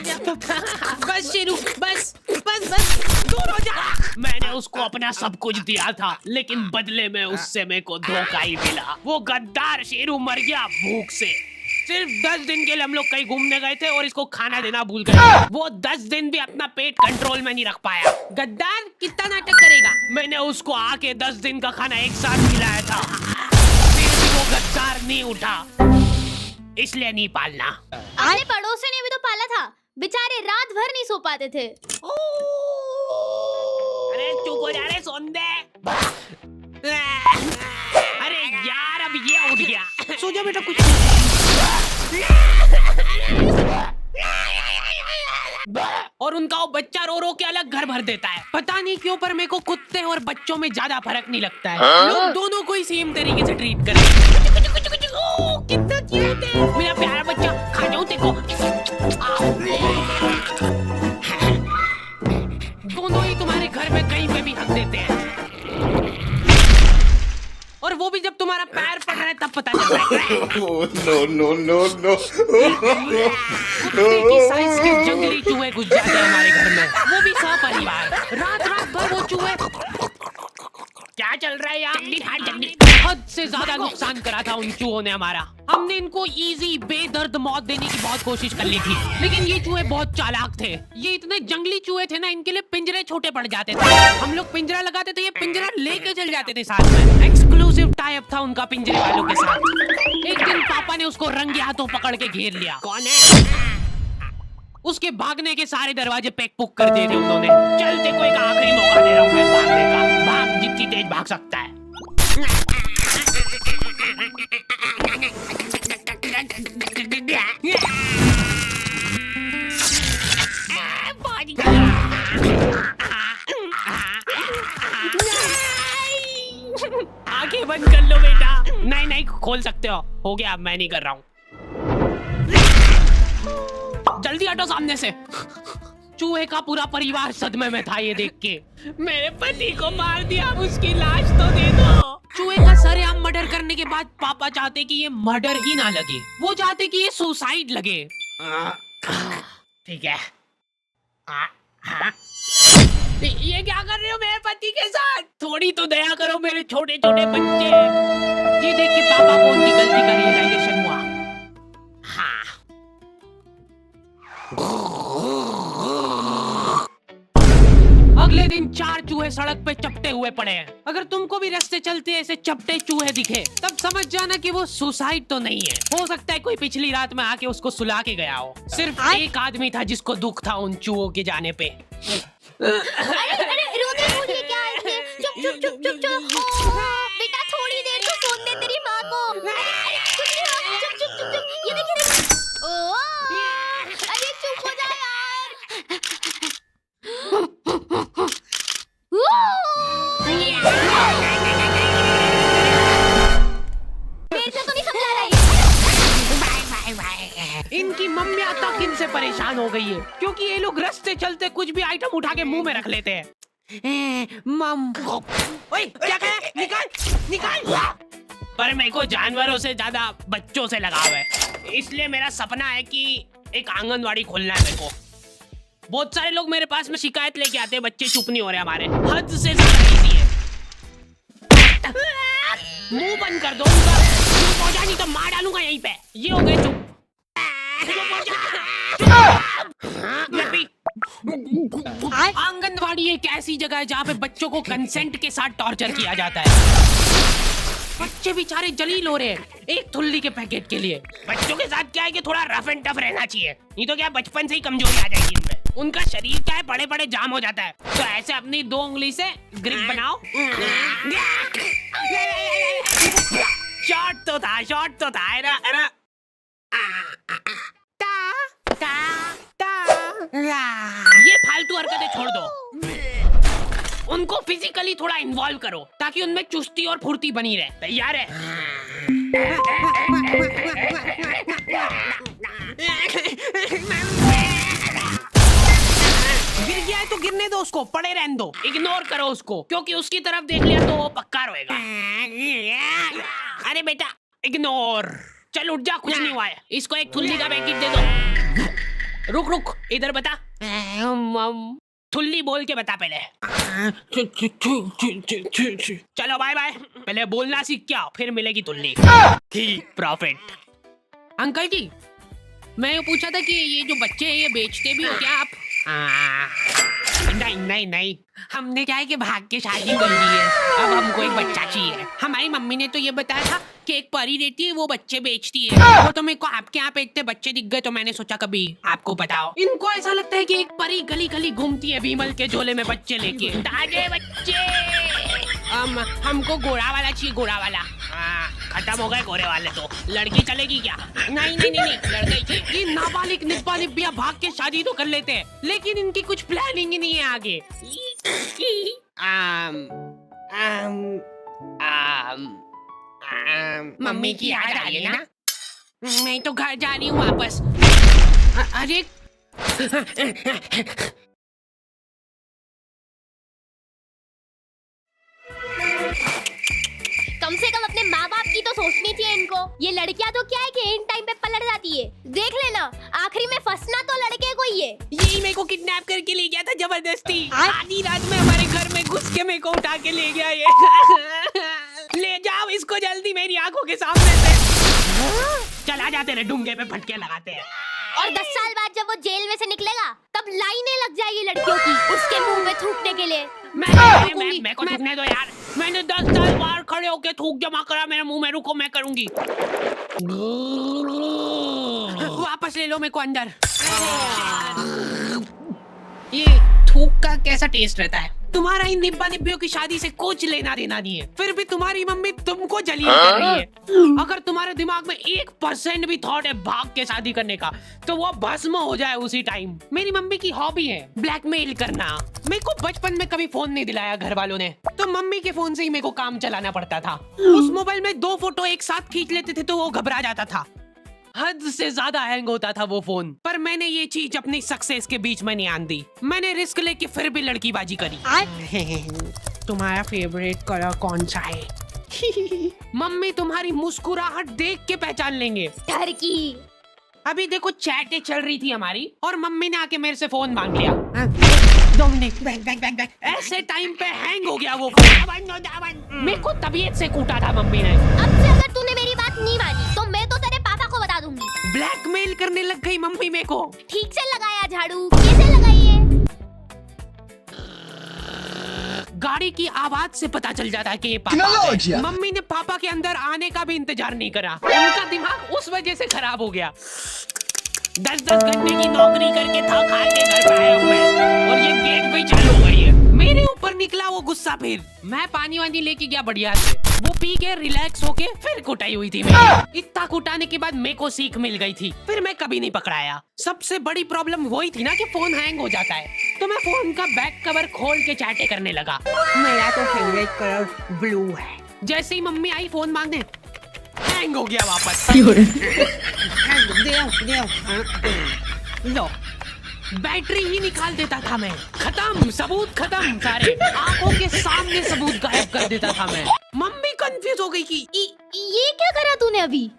बस शेरू, बस बस बस, दूर हो जा। मैंने उसको अपना सब कुछ दिया था, लेकिन बदले में उससे मेरे को धोखा ही मिला। वो गद्दार शेरू मर गया भूख से। सिर्फ 10 दिन के लिए हम लोग कहीं घूमने गए थे और इसको खाना देना भूल गए। वो 10 दिन भी अपना पेट कंट्रोल में नहीं रख पाया। गद्दार कितना नाटक करेगा। मैंने उसको आके 10 दिन का खाना एक साथ खिलाया था, फिर भी वो गद्दार नहीं उठा। इसलिए नहीं पालना। अपने पड़ोसी ने भी तो पाला था, बेचारे रात भर नहीं सो पाते थे। अरे चुप हो जा रे सोंदे। अरे यार अब ये उठ गया। सो जा बेटा, कुछ और उनका वो बच्चा रो रो के अलग घर भर देता है। पता नहीं क्यों, पर मेरे को कुत्ते और बच्चों में ज्यादा फर्क नहीं लगता है। लोग दोनों को ही सेम तरीके से ट्रीट करें। कितना क्यूट है मेरा प्यारा बच्चा, खा जाऊं देखो। दोनों ही तुम्हारे घर में कहीं पे भी हक देते हैं, और वो भी जब तुम्हारा पैर पड़ रहा है तब पता चल रहा है। No. साइज के जंगली चूहे घुस जाते हैं हमारे घर में, वो भी सपरिवार। रात भर वो चूहे। क्या चल रहा है यार? हद से ज्यादा नुकसान करा था उन चूहों ने हमारा। हमने इनको इजी बेदर्द मौत देने की बहुत कोशिश कर ली थी, लेकिन ये चूहे बहुत चालाक थे। ये इतने जंगली चूहे थे ना, इनके लिए पिंजरे छोटे पड़ जाते थे। हम लोग पिंजरा लगाते थे, ये पिंजरा लेके चल जाते थे साथ में। एक्सक्लूसिव टाई अप था उनका पिंजरे वालों के साथ। एक दिन पापा ने उसको रंगे हाथों पकड़ के घेर लिया। कौन है? उसके भागने के सारे दरवाजे पैक पुक कर दिए थे उन्होंने। चलते को एक आखिरी मौका दे रहा हूं मैं भागने का। भाग जितनी तेज भाग सकता है। आंखें बंद कर लो बेटा। नहीं खोल सकते हो गया। अब मैं नहीं कर रहा हूँ। जल्दी हटो सामने से। चूहे का पूरा परिवार सदमे में था ये देख के। मेरे पति को मार दिया, उसकी लाश तो दे दो। चूहे का सरेआम मर्डर करने के बाद पापा चाहते कि ये मर्डर ही ना लगे, वो चाहते कि ये सुसाइड लगे। ठीक है। ये क्या कर रहे हो मेरे पति के साथ? थोड़ी तो दया करो मेरे छोटे छोटे बच्चे। ये देख के पापा को उनकी गलती का रियलाइजेशन हुआ। हाँ। अगले दिन 4 चूहे सड़क पे चपटे हुए पड़े हैं। अगर तुमको भी रास्ते चलते ऐसे चपटे चूहे दिखे, तब समझ जाना कि वो सुसाइड तो नहीं है। हो सकता है कोई पिछली रात में आके उसको सुला के गया हो। सिर्फ एक आदमी था जिसको दुख था उन चूहों के जाने पे। अरे रोते बोलिए क्या है? चुप। बेटा थोड़ी देर तो सोने दे तेरी माँ को। चुप। ये देखिए। अरे चुप हो जा यार। मेरे से तो नहीं समझा रहा है। इनकी मम्मियाँ तक इनसे परेशान हो गई है, क्योंकि ये लोग रास्ते चलते कुछ भी आइटम उठा के मुंह में रख लेते हैं। मम, ओए क्या कहा? निकाल। पर मेरे को जानवरों से ज्यादा बच्चों से लगाव है, इसलिए मेरा सपना है कि एक आंगनवाड़ी खोलना है मेरे को। बहुत सारे लोग मेरे पास में शिकायत लेके आते हैं, बच्चे चुप नहीं हो रहे हमारे। हद से ज्यादा इजी है। मुंह बंद कर दो उनका। चुप हो जा, नहीं तो मार डालूंगा यहीं पे। ये हो गए चुप। आंगनवाड़ी एक ऐसी जगह है जहाँ पे बच्चों को कंसेंट के साथ टॉर्चर किया जाता है। बच्चे बेचारे जलील हो रहे हैं एक थुल्ली के पैकेट के लिए। बच्चों के साथ क्या है कि थोड़ा रफ एंड टफ रहना चाहिए, नहीं तो क्या बचपन से ही कमजोरी आ जाएगी इनमें। उनका शरीर क्या है, बड़े जाम हो जाता है। तो ऐसे अपनी 2 उंगली से ग्रिप बनाओ। शॉट तो था है ना। ये फालतू हरकतें छोड़ दो, उनको फिजिकली थोड़ा इन्वॉल्व करो ताकि उनमें चुस्ती और फुर्ती बनी रहे। तैयार है? गिर गया है तो गिरने दो उसको, पड़े रहने दो। इग्नोर करो उसको, क्योंकि उसकी तरफ देख लिया तो वो पक्का रोएगा। अरे बेटा इग्नोर। चल उठ जा, कुछ नहीं हुआ है। इसको एक थुल्ली का पैकेट दे दो। रुक रुक, इधर बता। ठुल्ली बोल के बता पहले। चलो बाय बाय। पहले बोलना सीख क्या, फिर मिलेगी तुल्ली। ठीक प्रॉफिट। अंकल जी, मैं ये पूछा था कि ये जो बच्चे हैं ये बेचते भी हो क्या आप? नहीं नहीं नहीं, हमने क्या है कि भाग के शादी कर ली है, अब हमको एक बच्चा चाहिए। हमारी मम्मी ने तो ये बताया था कि एक परी रहती है वो बच्चे बेचती है। वो तो मेरे को आपके यहाँ पे इतने बच्चे दिख गए तो मैंने सोचा कभी आपको बताओ। इनको ऐसा लगता है कि एक परी गली गली घूमती है बीमल के झोले में बच्चे लेके। ताजे बच्चे। हमको गोरा वाला चाहिए, गोरा वाला। खत्म हो गए गोरे वाले तो। लड़की चलेगी क्या? नहीं नहीं नहीं, नहीं लड़का चाहिए। ये नाबालिग निब्बा निब्बिया भाग के शादी तो कर लेते हैं, लेकिन इनकी कुछ प्लानिंग ही नहीं है आगे। मम्मी की याद आ रही है ना? मैं तो घर जा रही हूँ वापस। अरे कम से कम अपने माँ बाप की तो सोचनी चाहिए इनको। ये लड़कियां तो क्या है कि इन टाइम पे पलट जाती है। देख लेना, आखिरी में फंसना तो लड़के को ही है। यही मेरे को किडनैप करके ले गया था जबरदस्ती। आधी रात में हमारे घर में घुस के मेरे को उठा के ले गया ये। ले जाओ इसको जल्दी मेरी आंखों के सामने से। चला जाते रहे, डूंगे पे फटके लगाते हैं। और 10 साल बाद जब वो जेल में से निकलेगा तब लाइनें लग जाएगी लड़कियों की उसके मुंह में थूकने के लिए। मैं को थूकने दो यार। मैंने 10 साल बाहर खड़े होके थूक जमा करा मेरे मुंह में। रुको मैं करूंगी। वापस ले लो मेरे को अंदर। ये थूक का कैसा टेस्ट रहता है? तुम्हारा इन निब्बा निब्बियों की शादी से कुछ लेना देना नहीं है, फिर भी तुम्हारी मम्मी तुमको जलील कर रही है। अगर तुम्हारे दिमाग में 1% भी थॉट है भाग के शादी करने का तो वो भस्म हो जाए उसी टाइम। मेरी मम्मी की हॉबी है ब्लैकमेल करना। मेरे को बचपन में कभी फोन नहीं दिलाया घर वालों ने, तो मम्मी के फोन से ही मेरे को काम चलाना पड़ता था। उस मोबाइल में 2 फोटो एक साथ खींच लेते थे तो वो घबरा जाता था। हद से ज्यादा हैंग होता था वो फोन। पर मैंने ये चीज अपनी सक्सेस के बीच में नहीं आन दी। मैंने रिस्क लेके फिर भी लड़कीबाजी करी। तुम्हारा फेवरेट कलर कौन सा है? मम्मी तुम्हारी मुस्कुराहट देख के पहचान लेंगे। डर की। अभी देखो चैटें चल रही थी हमारी और मम्मी ने आके मेरे से फोन मांग लिया। 2 मिनट बैक। ऐसे टाइम पे हैंग हो गया वो फोन। मेरे को तबीयत से कूटा था मम्मी ने। अब से अगर तूने मेरी बात नहीं मानी तो मैं तो तेरे पापा को बता दूंगी। ब्लैकमेल करने लग गई मम्मी मेरे को। ठीक से लगाया झाड़ू? कैसे लगाई है? गाड़ी की आवाज से पता चल जाता है कि ये पापा है। मम्मी ने पापा के अंदर आने का भी इंतजार नहीं करा। उनका दिमाग उस वजह से खराब हो गया। 10-10 घंटे की नौकरी करके थक हार के घर पे आया हूं मैं, और ये गेट पे चालू हो गई है। मेरे ऊपर निकला वो गुस्सा। फिर मैं पानी वानी लेके गया बढ़िया से। वो पी के रिलैक्स होके फिर कुटाई हुई थी मेरी। इतना कुटाने के बाद मेरे को सीख मिल गई थी, फिर मैं कभी नहीं पकड़ाया। सबसे बड़ी प्रॉब्लम वही थी ना कि फोन हैंग हो जाता है, तो मैं फोन का बैक कवर खोल के चैटे करने लगा। मेरा तो फेवरेट कलर ब्लू है। जैसे ही मम्मी आई फोन मांगने, हैंग हो गया वापस। लो, बैटरी ही निकाल देता था मैं। खत्म, सबूत खत्म सारे। आंखों के सामने सबूत गायब कर देता था मैं। मम्मी कंफ्यूज हो गई कि ये क्या करा तूने अभी?